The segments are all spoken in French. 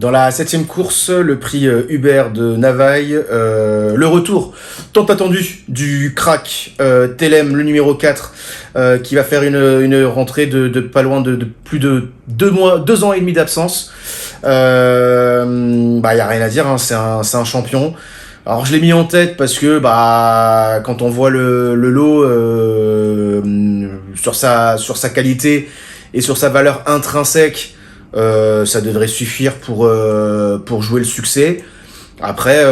Dans la septième course, le prix Hubert de Navaille, le retour tant attendu du crack Telem, le numéro 4, qui va faire une rentrée de pas loin de plus de 2 ans et demi d'absence. Y a rien à dire, hein, c'est un champion. Alors je l'ai mis en tête parce que quand on voit le lot sur sa qualité et sur sa valeur intrinsèque, ça devrait suffire pour jouer le succès. Après,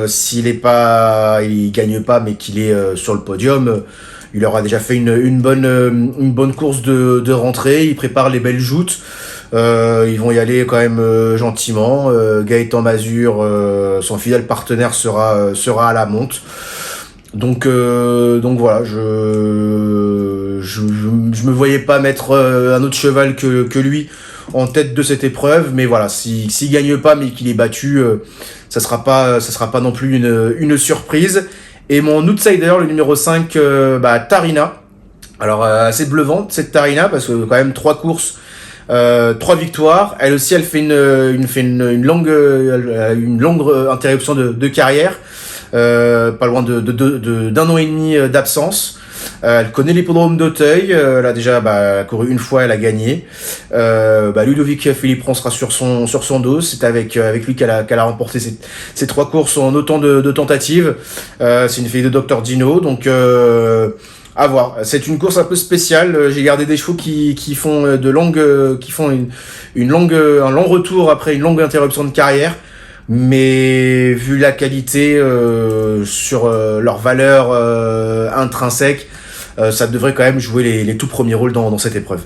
il gagne pas, mais qu'il est sur le podium, il aura déjà fait une bonne course de rentrée. Il prépare les belles joutes. Ils vont y aller quand même gentiment. Gaëtan Mazur, son fidèle partenaire, sera à la monte. Donc voilà, je me voyais pas mettre un autre cheval que lui en tête de cette épreuve, mais voilà, s'il gagne pas mais qu'il est battu, ça sera pas non plus une surprise. Et mon outsider, le numéro 5, Tarina. Alors assez bluffante cette Tarina, parce que quand même 3 courses, 3 victoires. Elle aussi, elle fait une longue interruption de carrière, pas loin d'un an et demi d'absence. Elle connaît l'hippodrome d'Auteuil. Elle a déjà couru une fois, elle a gagné. Ludovic Philippon sera sur son dos. C'est avec lui qu'elle a remporté ces 3 courses en autant de tentatives. C'est une fille de Dr Dino, donc à voir. C'est une course un peu spéciale. J'ai gardé des chevaux qui font un long retour après une longue interruption de carrière. Mais vu la qualité sur leur valeur intrinsèque, ça devrait quand même jouer les tout premiers rôles dans cette épreuve.